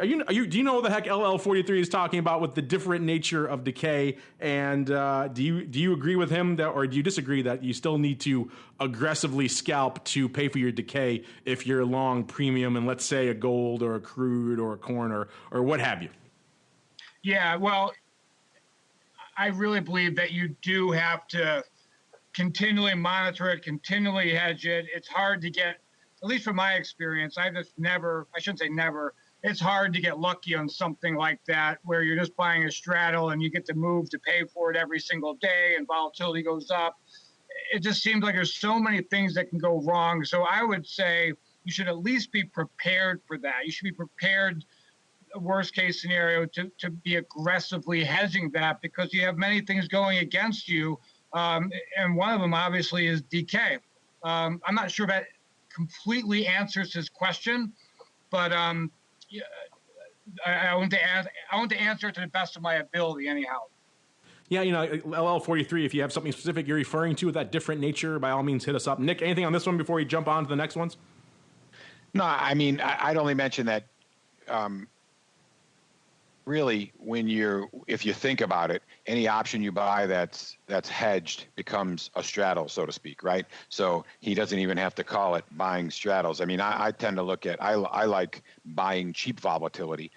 you know what the heck LL43 is talking about with the different nature of decay? And do you agree with him or do you disagree that you still need to aggressively scalp to pay for your decay if you're long premium and let's say a gold or a crude or a corn or what have you? Yeah, well, I really believe that you do have to continually monitor it, continually hedge it. It's hard to get, at least from my experience, I shouldn't say never, it's hard to get lucky on something like that where you're just buying a straddle and you get to move to pay for it every single day and volatility goes up. It just seems like there's so many things that can go wrong. So I would say you should at least be prepared for that. You should be prepared, worst case scenario, to be aggressively hedging that because you have many things going against you. And one of them obviously is decay. I'm not sure that completely answers his question, but I want to answer it to the best of my ability anyhow. Yeah, LL43, if you have something specific you're referring to with that different nature, by all means, hit us up. Nick, anything on this one before we jump on to the next ones? No, I mean, I'd only mention that really, if you think about it, any option you buy that's hedged becomes a straddle, so to speak, right? So he doesn't even have to call it buying straddles. I mean, I tend to look at, I like buying cheap volatility.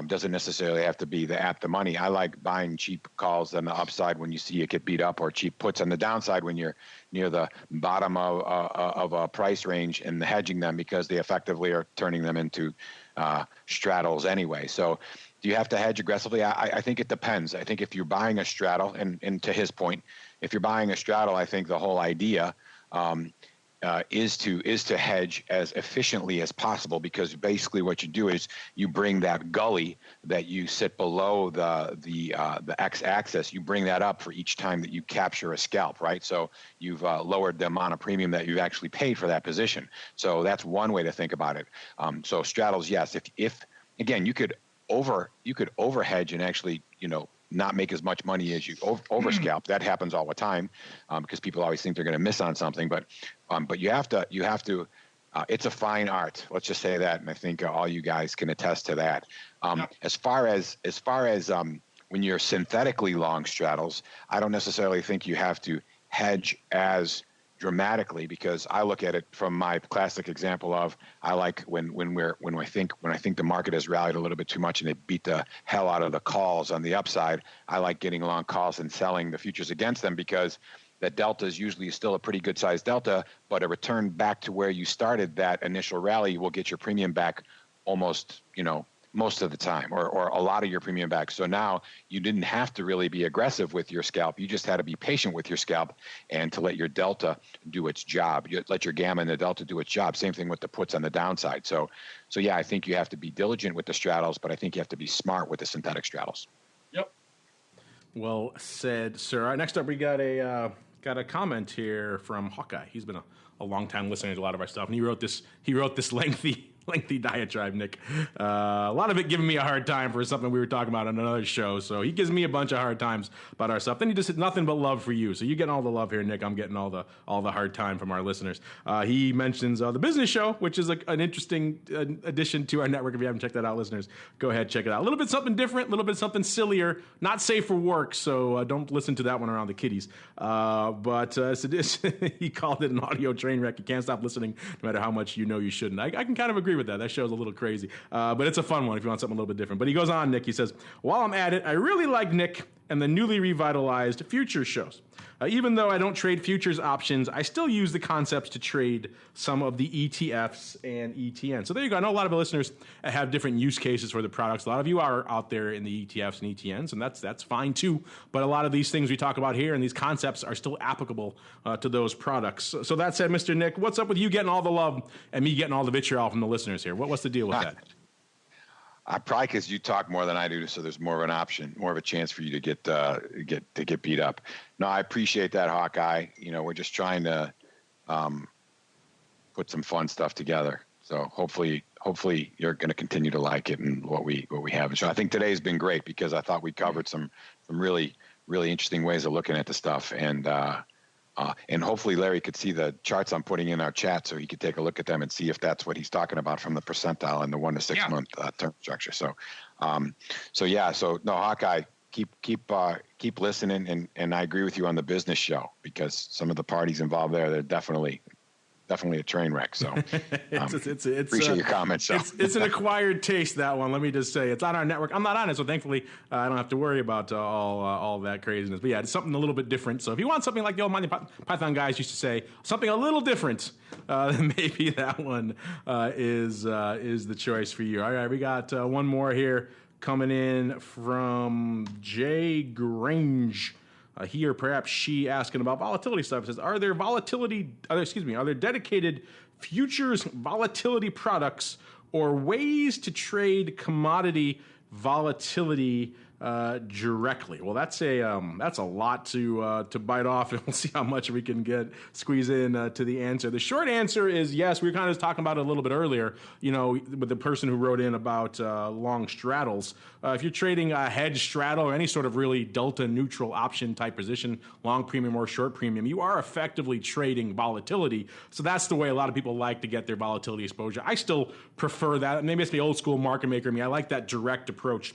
Doesn't necessarily have to be the money. I like buying cheap calls on the upside when you see it get beat up, or cheap puts on the downside when you're near the bottom of a price range, and hedging them because they effectively are turning them into straddles anyway. So do you have to hedge aggressively? I think it depends. I think if you're buying a straddle, and to his point, if you're buying a straddle, I think the whole idea is to hedge as efficiently as possible, because basically what you do is you bring that gully that you sit below the x-axis, you bring that up for each time that you capture a scalp, right? So you've lowered the amount of premium that you've actually paid for that position. So that's one way to think about it. So straddles, yes. If again, you could over hedge and actually, not make as much money as you over scalp. That happens all the time because people always think they're going to miss on something. But you have to. It's a fine art. Let's just say that, and I think all you guys can attest to that. As far as when you're synthetically long straddles, I don't necessarily think you have to hedge as dramatically, because I look at it from my classic example of, I like when I think the market has rallied a little bit too much and it beat the hell out of the calls on the upside. I like getting long calls and selling the futures against them, because that delta is usually still a pretty good sized delta, but a return back to where you started that initial rally will get your premium back almost, most of the time, or a lot of your premium back. So now you didn't have to really be aggressive with your scalp. You just had to be patient with your scalp and to let your delta do its job. You let your gamma and the delta do its job. Same thing with the puts on the downside. So yeah, I think you have to be diligent with the straddles, but I think you have to be smart with the synthetic straddles. Yep. Well said, sir. All right, next up, we got a comment here from Hawkeye. He's been a long time listener to a lot of our stuff, and he wrote this lengthy diatribe, Nick. A lot of it giving me a hard time for something we were talking about on another show. So he gives me a bunch of hard times about our stuff. Then he just said nothing but love for you. So you're getting all the love here, Nick. I'm getting all the hard time from our listeners. He mentions the business show, which is an interesting addition to our network. If you haven't checked that out, listeners, go ahead, check it out. A little bit something different, a little bit something sillier, not safe for work. So don't listen to that one around the kiddies. But he called it an audio train wreck. You can't stop listening no matter how much you shouldn't. I can kind of agree with that. That show's a little crazy, but it's a fun one if you want something a little bit different. But he goes on, Nick. He says, while I'm at it, I really like Nick and the newly revitalized futures shows. Even though I don't trade futures options, I still use the concepts to trade some of the ETFs and ETNs. So there you go. I know a lot of the listeners have different use cases for the products. A lot of you are out there in the ETFs and ETNs, and that's fine too. But a lot of these things we talk about here and these concepts are still applicable to those products. So that said, Mr. Nick, what's up with you getting all the love and me getting all the vitriol from the listeners here? What's the deal with that? Probably because you talk more than I do, so there's more of an option, more of a chance for you to get beat up. No, I appreciate that, Hawkeye. We're just trying to put some fun stuff together. So hopefully you're going to continue to like it and what we have. So I think today's been great, because I thought we covered some really, really interesting ways of looking at the stuff, and hopefully Larry could see the charts I'm putting in our chat, so he could take a look at them and see if that's what he's talking about from the percentile and the 1 to 6 month term structure. So no, Hawkeye, keep listening, and I agree with you on the business show, because some of the parties involved there, they're definitely a train wreck. So appreciate your comments. So. It's an acquired taste, that one. Let me just say, it's on our network. I'm not on it, so thankfully I don't have to worry about all that craziness. But yeah, it's something a little bit different. So if you want something like the old Monty Python guys used to say, something a little different, then maybe that one is the choice for you. All right, we got one more here coming in from Jay Grange. He or perhaps she asking about volatility stuff. It says, are there dedicated futures volatility products or ways to trade commodity volatility directly. Well, that's a lot to bite off, and we'll see how much we can squeeze in to the answer. The short answer is yes. We were kind of talking about it a little bit earlier, with the person who wrote in about long straddles. If you're trading a hedge straddle or any sort of really delta neutral option type position, long premium or short premium, you are effectively trading volatility. So that's the way a lot of people like to get their volatility exposure. I still prefer that. Maybe it's the old school market maker in me. I like that direct approach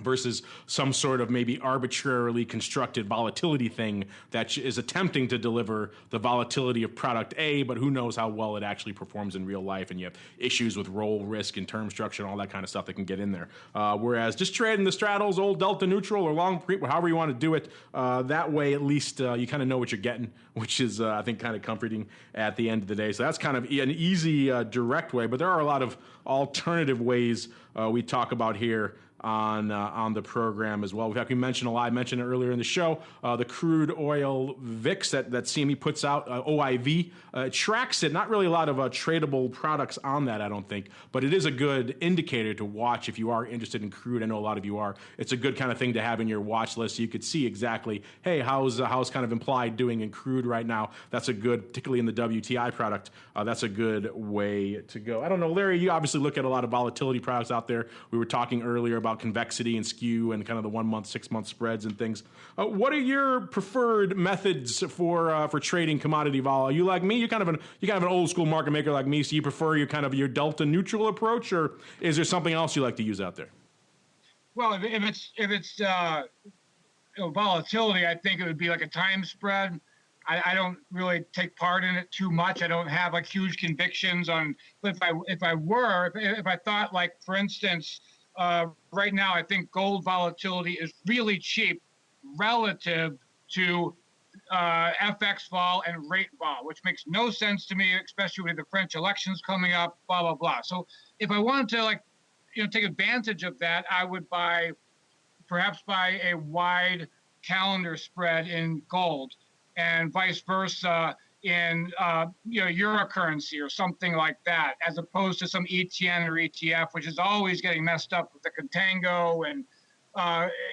versus some sort of maybe arbitrarily constructed volatility thing that is attempting to deliver the volatility of product A, but who knows how well it actually performs in real life, and you have issues with roll risk and term structure and all that kind of stuff that can get in there. Whereas just trading the straddles, old delta neutral or long, however you want to do it, that way at least you kind of know what you're getting, which is, I think, kind of comforting at the end of the day. So that's kind of an easy, direct way, but there are a lot of alternative ways we talk about here on the program as well. In fact, we mentioned a lot. I mentioned it earlier in the show. The crude oil VIX that CME puts out, OIV, tracks it. Not really a lot of tradable products on that, I don't think, but it is a good indicator to watch if you are interested in crude. I know a lot of you are. It's a good kind of thing to have in your watch list so you could see exactly, hey, how's kind of implied doing in crude right now. That's a good, particularly in the WTI product, that's a good way to go. I don't know, Larry, you obviously look at a lot of volatility products out there. We were talking earlier about convexity and skew and kind of the 1 month, 6 month spreads and things. What are your preferred methods for trading commodity vol? Are you like me? You're kind of an old school market maker like me, so you prefer your delta neutral approach, or is there something else you like to use out there? Well, if it's volatility, I think it would be like a time spread. I don't really take part in it too much. I don't have like huge convictions on. But if I thought, like, for instance, right now, I think gold volatility is really cheap relative to FX vol and rate vol, which makes no sense to me, especially with the French elections coming up, blah, blah, blah. So if I wanted to, take advantage of that, I would perhaps buy a wide calendar spread in gold and vice versa in euro currency or something like that, as opposed to some ETN or ETF, which is always getting messed up with the contango, and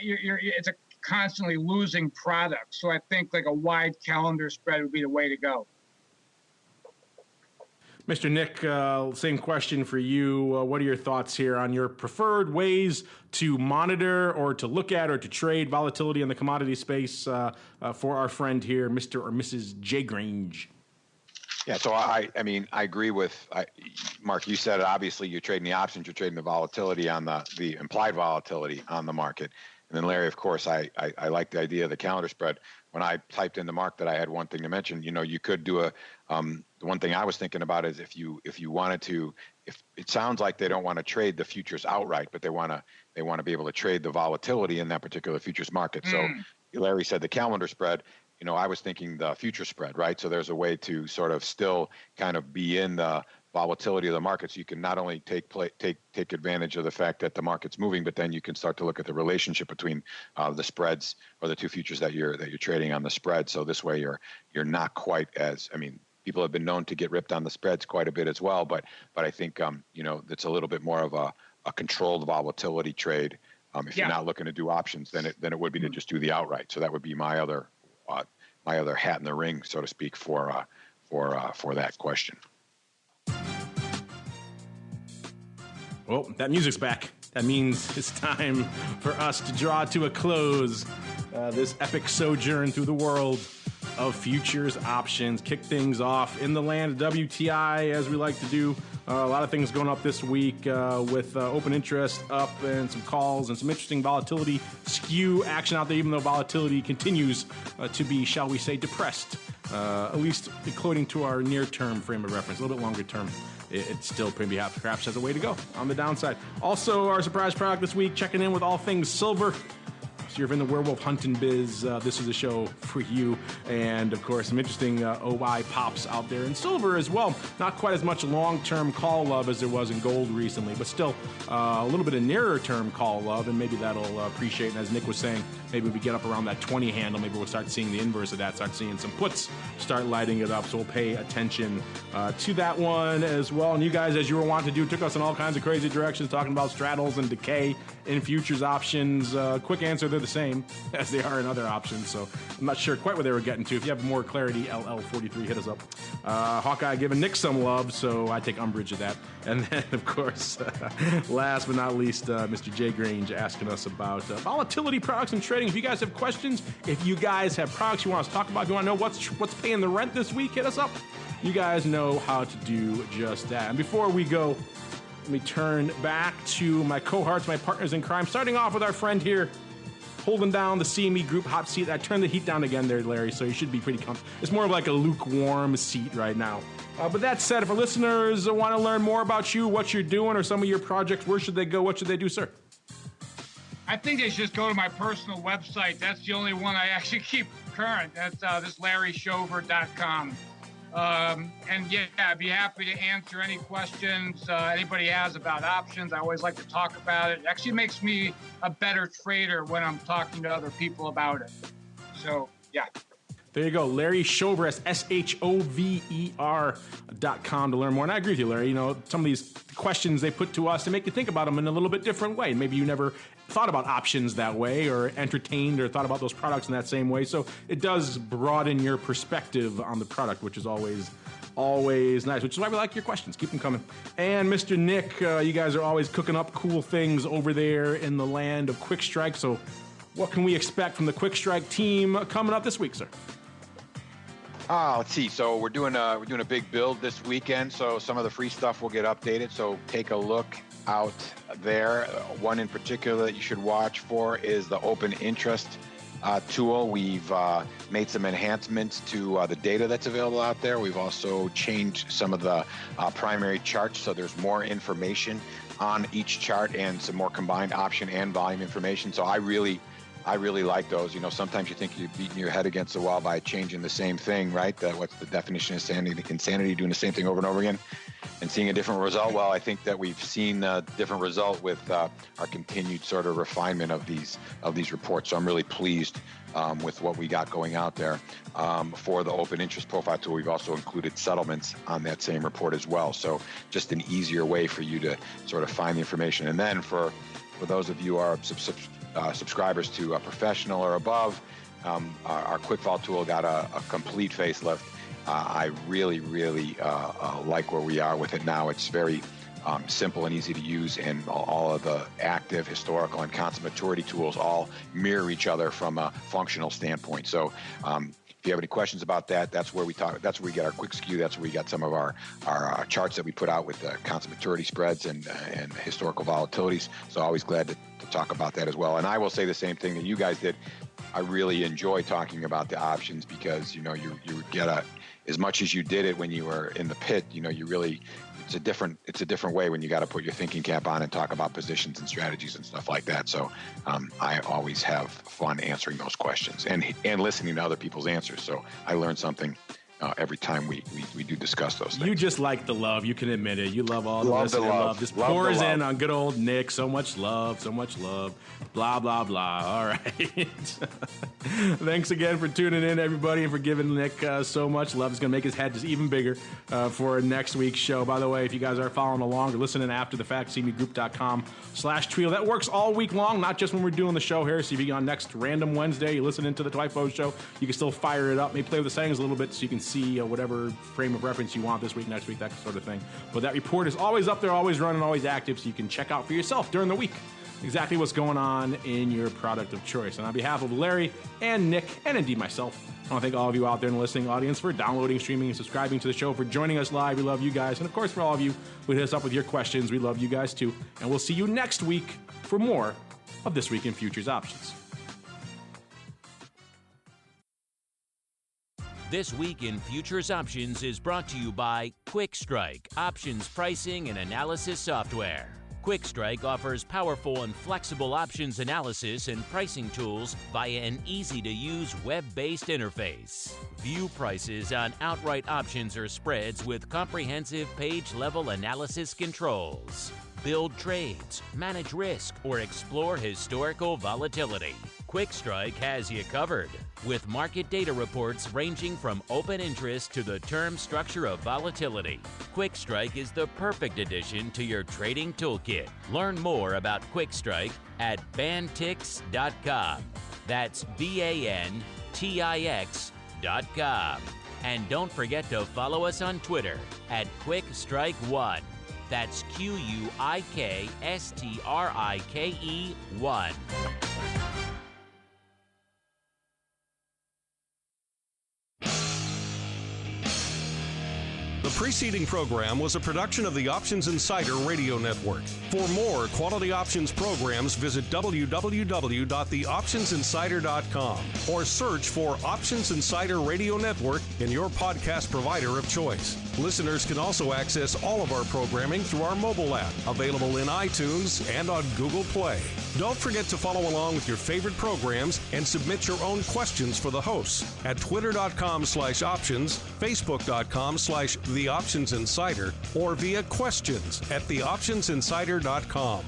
it's a constantly losing product. So I think like a wide calendar spread would be the way to go. Mr. Nick, same question for you. What are your thoughts here on your preferred ways to monitor or to look at or to trade volatility in the commodity space for our friend here, Mr. or Mrs. J. Grange? Yeah, so I agree with Mark. You said it, obviously you're trading the options, you're trading the volatility on the implied volatility on the market. And then Larry, of course, I like the idea of the calendar spread. When I typed into Mark that I had one thing to mention, you could do the one thing I was thinking about is if you wanted to, if it sounds like they don't want to trade the futures outright, but they want to be able to trade the volatility in that particular futures market. So Larry said the calendar spread. I was thinking the future spread, right? So there's a way to sort of still kind of be in the volatility of the market, so you can not only take advantage of the fact that the market's moving, but then you can start to look at the relationship between the spreads or the two futures that you're trading on the spread. So this way you're not quite as, people have been known to get ripped on the spreads quite a bit as well, but I think it's a little bit more of a controlled volatility trade. If you're not looking to do options, then it would be to just do the outright. So that would be my other hat in the ring, so to speak, for that question. Well, that music's back. That means it's time for us to draw to a close this epic sojourn through the world of futures options. Kick things off in the land of WTI, as we like to do. A lot of things going up this week with open interest up and some calls and some interesting volatility skew action out there, even though volatility continues to be, shall we say, depressed, at least according to our near-term frame of reference. A little bit longer term, it still perhaps has a way to go on the downside. Also, our surprise product this week, checking in with all things silver. So you're in the werewolf hunting biz, this is a show for you. And of course, some interesting OI pops out there in silver as well. Not quite as much long-term call love as there was in gold recently, but still a little bit of nearer-term call love, and maybe that'll appreciate. And as Nick was saying, maybe we get up around that 20 handle, maybe we'll start seeing the inverse of that, start seeing some puts start lighting it up. So we'll pay attention to that one as well. And you guys, as you were wanting to do, took us in all kinds of crazy directions, talking about straddles and decay in futures options. Quick answer, they're the same as they are in other options. So I'm not sure quite what they were getting to. If you have more clarity, LL43, hit us up. Hawkeye giving Nick some love, so I take umbrage at that. And then, of course, last but not least, Mr. Jay Grange asking us about volatility products and trading. If you guys have questions, if you guys have products you want us to talk about, if you want to know what's paying the rent this week, hit us up. You guys know how to do just that. And before we go, let me turn back to my cohorts, my partners in crime, starting off with our friend here, holding down the CME Group hot seat. I turned the heat down again there, Larry, so you should be pretty comfortable. It's more of like a lukewarm seat right now. But that said, if our listeners want to learn more about you, what you're doing, or some of your projects, where should they go? What should they do, sir? I think they should just go to my personal website. That's the only one I actually keep current. That's this LarryShover.com. And yeah, I'd be happy to answer any questions anybody has about options. I always like to talk about it. It actually makes me a better trader when I'm talking to other people about it. So, yeah. There you go. Larry Shover, SHOVER.com to learn more. And I agree with you, Larry. You know, some of these questions they put to us, they make you think about them in a little bit different way. Maybe you never thought about options that way, or entertained or thought about those products in that same way. So it does broaden your perspective on the product, which is always nice, which is why we like your questions. Keep them coming. And Mr. Nick, you guys are always cooking up cool things over there in the land of Quick Strike. So what can we expect from the Quick Strike team coming up this week, sir? Let's see. So we're doing a big build this weekend. So some of the free stuff will get updated. So take a look out there. One in particular that you should watch for is the open interest tool. We've made some enhancements to the data that's available out there. We've also changed some of the primary charts, so there's more information on each chart and some more combined option and volume information. So I really like those. You know, sometimes you think you're beating your head against the wall by changing the same thing, right? What's the definition of insanity? Doing the same thing over and over again and seeing a different result. Well, I think that we've seen a different result with our continued sort of refinement of these reports. So I'm really pleased with what we got going out there. For the open interest profile tool, we've also included settlements on that same report as well. So just an easier way for you to sort of find the information. And then for those of you who are subscribers to Professional or above, our quick vol tool got a complete facelift. I really like where we are with it now. It's very simple and easy to use, and all of the active, historical, and constant maturity tools all mirror each other from a functional standpoint. So if you have any questions about that, that's where we talk. That's where we get our quick skew. That's where we got some of our charts that we put out with the constant maturity spreads and historical volatilities. So always glad to talk about that as well. And I will say the same thing that you guys did. I really enjoy talking about the options because, you know, you get as much as you did it when you were in the pit, you know, it's a different way when you got to put your thinking cap on and talk about positions and strategies and stuff like that. So I always have fun answering those questions and listening to other people's answers. So I learn something every time we do discuss those things. You just like the love. You can admit it. You love all the listener love. Just pours in on good old Nick. So much love. Blah, blah, blah. All right. Thanks again for tuning in, everybody, and for giving Nick so much love. It's going to make his head just even bigger for next week's show. By the way, if you guys are following along or listening after the fact, cmegroup.com/Trio. That works all week long, not just when we're doing the show here. So if you're on next Random Wednesday, you're listening to the TWIFO show, you can still fire it up. Maybe play with the settings a little bit so you can see whatever frame of reference you want this week, next week, that sort of thing. But that report is always up there, always running, always active, so you can check out for yourself during the week exactly what's going on in your product of choice. And on behalf of Larry and Nick, and indeed myself, I want to thank all of you out there in the listening audience for downloading, streaming, and subscribing to the show, for joining us live. We love you guys. And of course, for all of you who hit us up with your questions, we love you guys too. And we'll see you next week for more of This Week in Futures Options. This Week in Futures Options is brought to you by Quick Strike, options pricing and analysis software. QuickStrike offers powerful and flexible options analysis and pricing tools via an easy-to-use web-based interface. View prices on outright options or spreads with comprehensive page-level analysis controls. Build trades, manage risk, or explore historical volatility. QuickStrike has you covered, with market data reports ranging from open interest to the term structure of volatility. QuickStrike is the perfect addition to your trading toolkit. Learn more about QuickStrike at bantix.com. That's BANTIX.com. And don't forget to follow us on Twitter at QuickStrike1. That's QUIKSTRIKE1. The preceding program was a production of the Options Insider Radio Network. For more quality options programs, visit www.theoptionsinsider.com or search for Options Insider Radio Network in your podcast provider of choice. Listeners can also access all of our programming through our mobile app, available in iTunes and on Google Play. Don't forget to follow along with your favorite programs and submit your own questions for the hosts at twitter.com/options, facebook.com/theoptionsinsider, or via questions at theoptionsinsider.com.